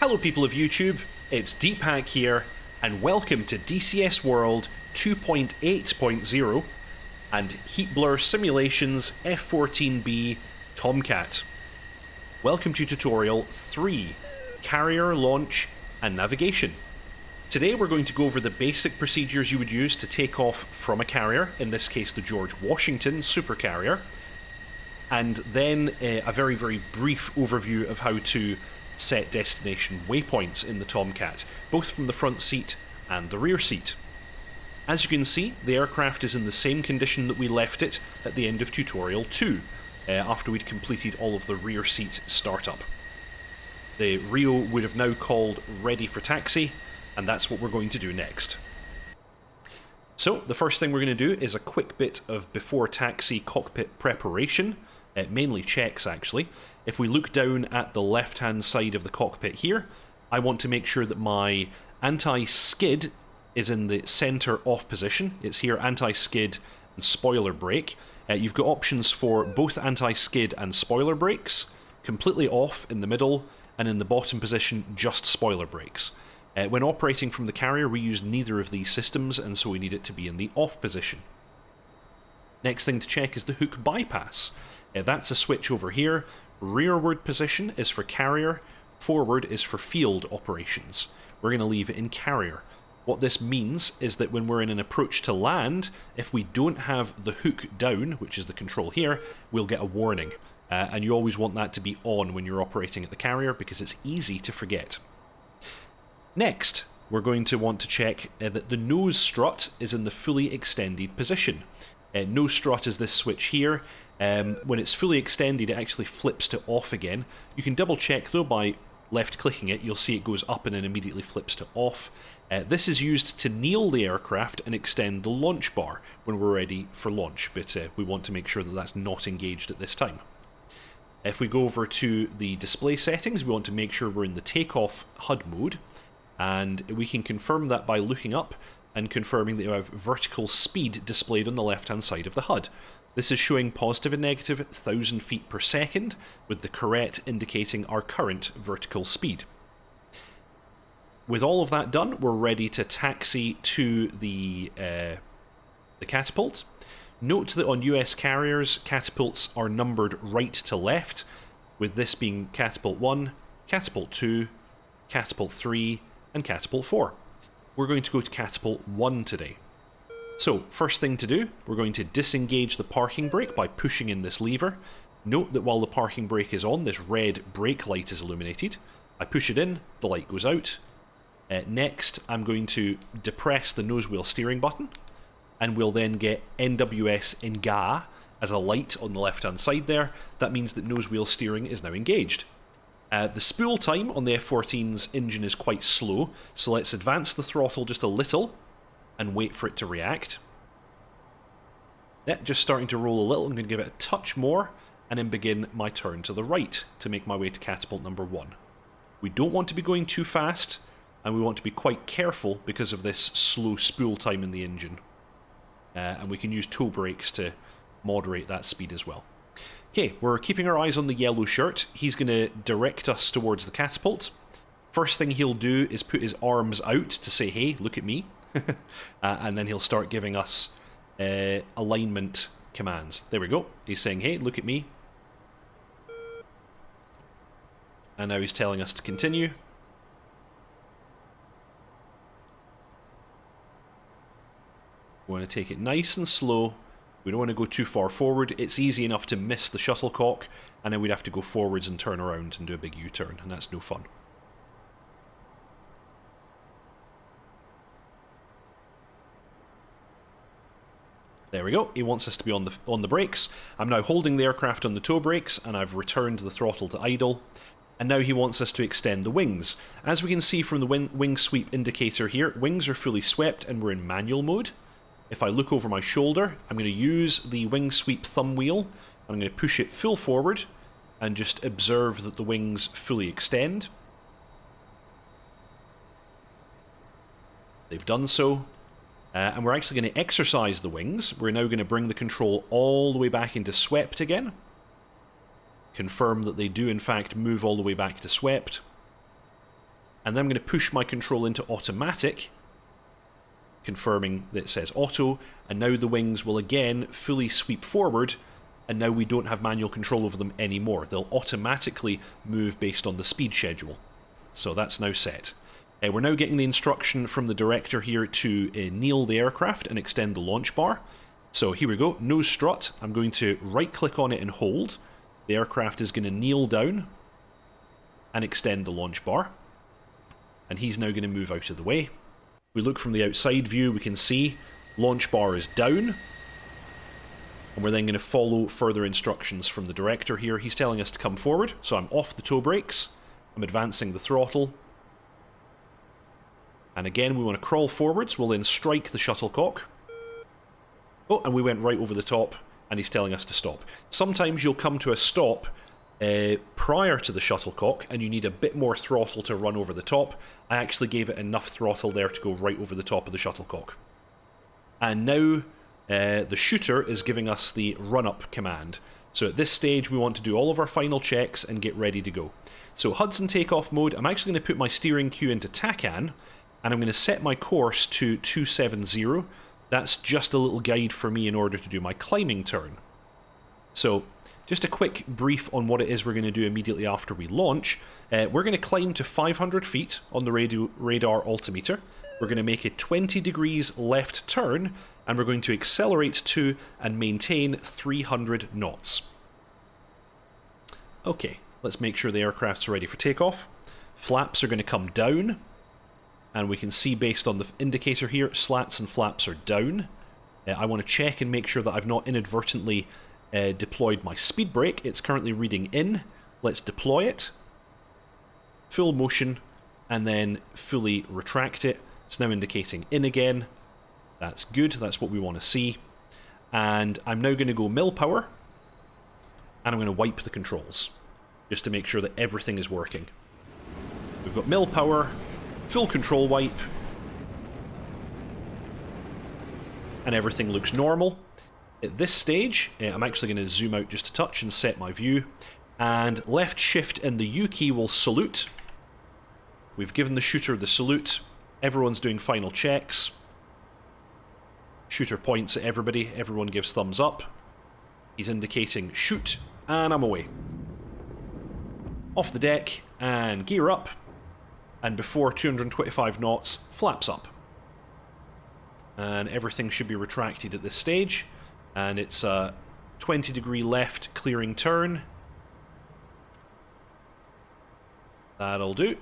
Hello people of YouTube, it's Deepak here, and welcome to DCS World 2.8.0 and Heat Blur Simulations F-14B Tomcat. Welcome to Tutorial 3, Carrier Launch and Navigation. Today we're going to go over the basic procedures you would use to take off from a carrier, in this case the George Washington supercarrier, and then a very brief overview of how to set destination waypoints in the Tomcat, both from the front seat and the rear seat. As you can see, the aircraft is in the same condition that we left it at the end of Tutorial 2, after we'd completed all of the rear seat startup. The Rio would have now called ready for taxi, and that's what we're going to do next. So, the first thing we're going to do is a quick bit of before taxi cockpit preparation, mainly checks actually. If we look down at the left-hand side of the cockpit here, I want to make sure that my anti-skid is in the center off position. It's here anti-skid and spoiler brake. You've got options for both anti-skid and spoiler brakes, completely off in the middle, and in the bottom position just spoiler brakes. When operating from the carrier we use neither of these systems, and so we need it to be in the off position. Next thing to check is the hook bypass. That's a switch over here. Rearward position is for carrier, forward is for field operations. We're going to leave it in carrier. What this means is that when we're in an approach to land, if we don't have the hook down, which is the control here, we'll get a warning. And you always want that to be on when you're operating at the carrier because it's easy to forget. Next, we're going to want to check that the nose strut is in the fully extended position. Nose strut is this switch here. When it's fully extended, it actually flips to off again. You can double check though by left clicking it. You'll see it goes up and then immediately flips to off. This is used to kneel the aircraft and extend the launch bar when we're ready for launch, but we want to make sure that that's not engaged at this time. If we go over to the display settings, we want to make sure we're in the takeoff HUD mode, and we can confirm that by looking up and confirming that you have vertical speed displayed on the left hand side of the HUD. This is showing positive and negative 1,000 feet per second, with the caret indicating our current vertical speed. With all of that done, we're ready to taxi to the Catapult. Note that on US carriers, Catapults are numbered right to left, with this being Catapult 1, Catapult 2, Catapult 3, and Catapult 4. We're going to go to Catapult 1 today. So, first thing to do, we're going to disengage the parking brake by pushing in this lever. Note that while the parking brake is on, this red brake light is illuminated. I push it in, the light goes out. Next, I'm going to depress the nose wheel steering button, and we'll then get NWS ENGA as a light on the left-hand side there. That means that nose wheel steering is now engaged. The spool time on the F-14's engine is quite slow, so let's advance the throttle just a little and wait for it to react. Just starting to roll a little. I'm going to give it a touch more and then begin my turn to the right to make my way to Catapult number 1. We don't want to be going too fast, and we want to be quite careful because of this slow spool time in the engine. And we can use toe brakes to moderate that speed as well. Okay, we're keeping our eyes on the yellow shirt. He's going to direct us towards the Catapult. First thing he'll do is put his arms out to say, hey, look at me. And then he'll start giving us alignment commands. There we go. He's saying, hey, look at me. And now he's telling us to continue. We want to take it nice and slow. We don't want to go too far forward. It's easy enough to miss the shuttlecock, and then we'd have to go forwards and turn around and do a big U-turn, and that's no fun. There we go. He wants us to be on the brakes. I'm now holding the aircraft on the toe brakes, and I've returned the throttle to idle. And now he wants us to extend the wings. As we can see from the wing sweep indicator here, wings are fully swept and we're in manual mode. If I look over my shoulder, I'm going to use the wing sweep thumb wheel. I'm going to push it full forward and just observe that the wings fully extend. They've done so. And we're actually going to exercise the wings. We're now going to bring the control all the way back into swept again. Confirm that they do in fact move all the way back to swept. And then I'm going to push my control into automatic, confirming that it says auto, and now the wings will again fully sweep forward, and now we don't have manual control over them anymore. They'll automatically move based on the speed schedule. So that's now set. We're now getting the instruction from the director here to kneel the aircraft and extend the launch bar. So here we go, nose strut. I'm going to right click on it and hold. The aircraft is going to kneel down and extend the launch bar. And he's now going to move out of the way. We look from the outside view, we can see launch bar is down. And we're then going to follow further instructions from the director here. He's telling us to come forward, so I'm off the toe brakes. I'm advancing the throttle. And again, we want to crawl forwards. We'll then strike the shuttlecock. Oh, and we went right over the top, and he's telling us to stop. Sometimes you'll come to a stop prior to the shuttlecock, and you need a bit more throttle to run over the top. I actually gave it enough throttle there to go right over the top of the shuttlecock. And now the shooter is giving us the run-up command. So at this stage, we want to do all of our final checks and get ready to go. So Hudson takeoff mode, I'm actually going to put my steering cue into TACAN, and I'm going to set my course to 270. That's just a little guide for me in order to do my climbing turn. So just a quick brief on what it is we're going to do immediately after we launch. We're going to climb to 500 feet on the radar altimeter. We're going to make a 20 degrees left turn, and we're going to accelerate to and maintain 300 knots. Okay, let's make sure the aircraft's ready for takeoff. Flaps are going to come down, and we can see based on the indicator here, slats and flaps are down. I want to check and make sure that I've not inadvertently deployed my speed brake. It's currently reading in. Let's deploy it. Full motion, and then fully retract it. It's now indicating in again. That's good, that's what we want to see. And I'm now going to go mill power, and I'm going to wipe the controls, just to make sure that everything is working. We've got mill power, full control wipe, and everything looks normal. At this stage, I'm actually going to zoom out just a touch and set my view, and left shift and the U key will salute. We've given the shooter the salute. Everyone's doing final checks. Shooter points at everybody. Everyone gives thumbs up. He's indicating shoot, and I'm away. Off the deck, and gear up. And before 225 knots, flaps up. And everything should be retracted at this stage. And it's a 20 degree left clearing turn. That'll do.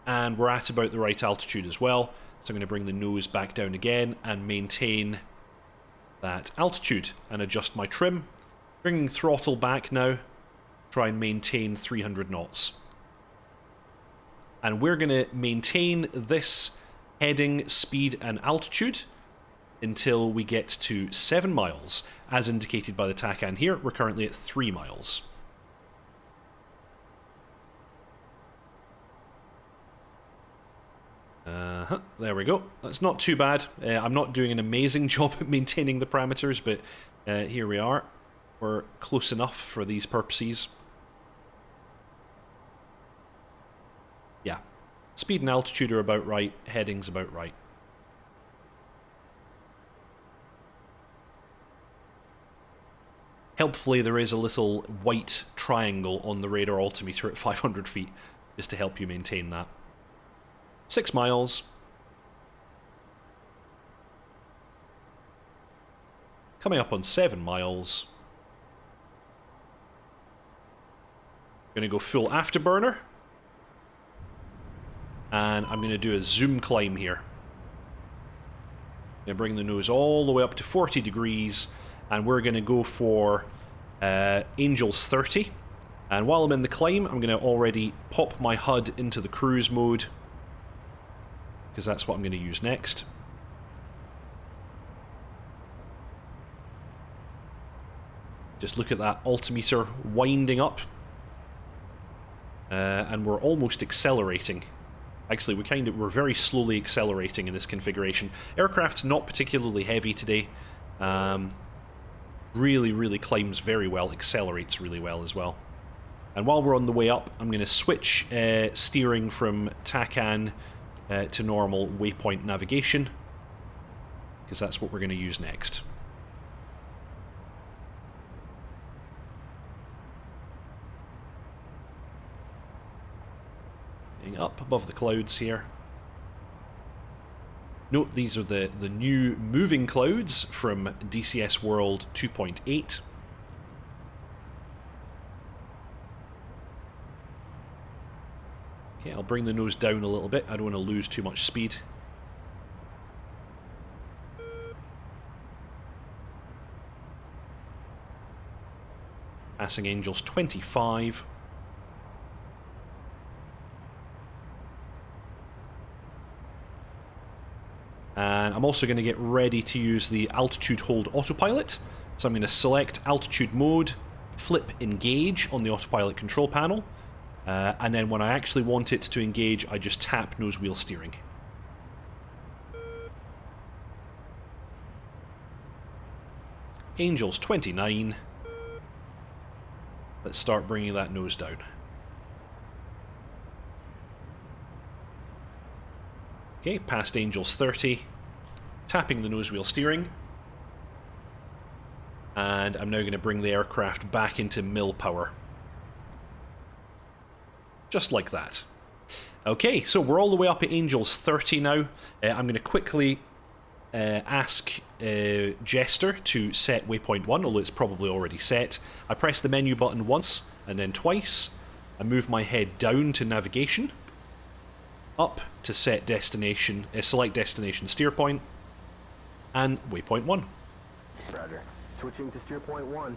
And we're at about the right altitude as well. So I'm going to bring the nose back down again and maintain that altitude and adjust my trim. Bringing throttle back now. Try and maintain 300 knots. And we're going to maintain this heading, speed and altitude until we get to 7 miles. As indicated by the TACAN here, we're currently at 3 miles. There we go. That's not too bad. I'm not doing an amazing job at maintaining the parameters, but here we are. We're close enough for these purposes. Yeah. Speed and altitude are about right. Heading's about right. Helpfully, there is a little white triangle on the radar altimeter at 500 feet, just to help you maintain that. 6 miles. Coming up on 7 miles. Gonna go full afterburner. And I'm gonna do a zoom climb here. Gonna bring the nose all the way up to 40 degrees. And we're gonna go for Angels 30. And while I'm in the climb, I'm gonna already pop my HUD into the cruise mode, because that's what I'm going to use next. Just look at that altimeter winding up. And we're almost accelerating. Actually, we're very slowly accelerating in this configuration. Aircraft's not particularly heavy today. Really climbs very well, accelerates really well as well. And while we're on the way up, I'm going to switch steering from TACAN to normal waypoint navigation, because that's what we're going to use next. Up above the clouds here. Note these are the new moving clouds from DCS World 2.8. Okay, I'll bring the nose down a little bit. I don't want to lose too much speed. Passing Angels 25. And I'm also going to get ready to use the altitude hold autopilot. So I'm going to select altitude mode, flip engage on the autopilot control panel, and then when I actually want it to engage, I just tap nose wheel steering. Angels 29. Let's start bringing that nose down. Okay, past Angels 30, tapping the nose wheel steering, and I'm now going to bring the aircraft back into mill power. Just like that. Okay, so we're all the way up at Angels 30 now. I'm going to quickly ask Jester to set waypoint 1, although it's probably already set. I press the menu button once, and then twice. I move my head down to navigation, up to set destination, select destination steer point, and waypoint 1. Roger. Switching to steer point 1.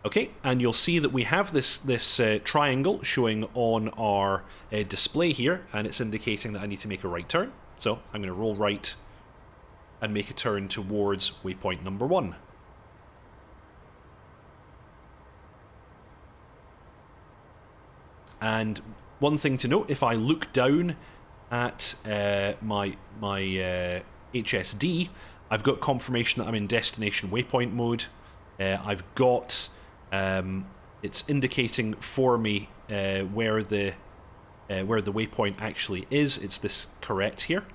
Okay, and you'll see that we have this triangle showing on our display here, and it's indicating that I need to make a right turn. So I'm going to roll right and make a turn towards waypoint number 1. And one thing to note, if I look down at my HSD, I've got confirmation that I'm in destination waypoint mode. I've got it's indicating for me where the waypoint actually is. It's this correct here.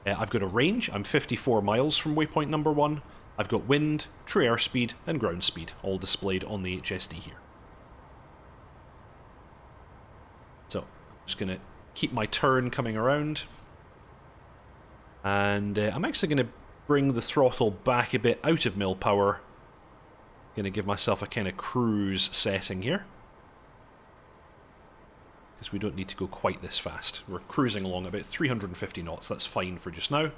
I've got a range. I'm 54 miles from waypoint number 1. I've got wind, true airspeed, and ground speed all displayed on the HSD here. So I'm just going to keep my turn coming around, and I'm actually going to bring the throttle back a bit out of mill power. Going to give myself a kind of cruise setting here, because we don't need to go quite this fast. We're cruising along about 350 knots. That's fine for just now.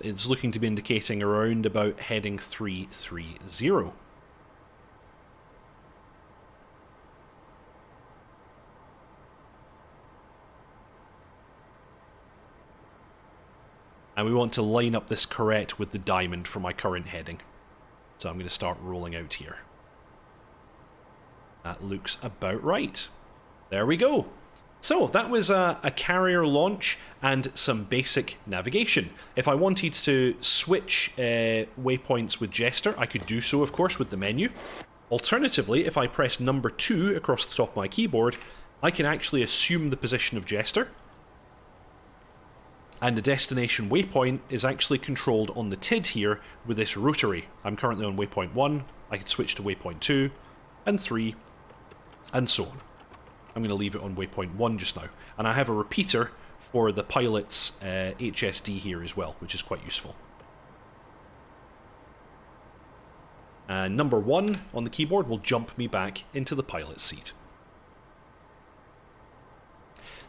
It's looking to be indicating around about heading 330. And we want to line up this correct with the diamond for my current heading. So I'm going to start rolling out here. That looks about right. There we go. So that was a carrier launch and some basic navigation. If I wanted to switch waypoints with Jester, I could do so, of course, with the menu. Alternatively, if I press number 2 across the top of my keyboard, I can actually assume the position of Jester. And the destination waypoint is actually controlled on the TID here with this rotary. I'm currently on waypoint 1, I could switch to waypoint 2, and 3, and so on. I'm going to leave it on waypoint 1 just now. And I have a repeater for the pilot's HSD here as well, which is quite useful. And number 1 on the keyboard will jump me back into the pilot's seat.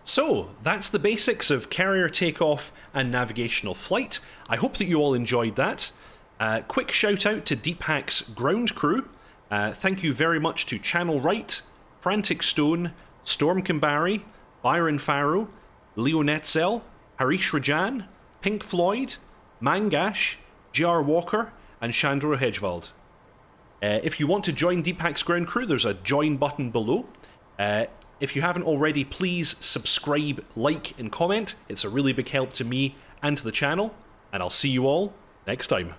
So, that's the basics of carrier takeoff and navigational flight. I hope that you all enjoyed that. Quick shout out to Deephack's ground crew. Thank you very much to Channel Right, Frantic Stone, Storm Kambari, Byron Farrow, Leo Netzel, Harish Rajan, Pink Floyd, Mangash, J.R. Walker, and Shandro Hedgewald. If you want to join Deepak's ground crew, there's a join button below. If you haven't already, please subscribe, like, and comment. It's a really big help to me and to the channel, and I'll see you all next time.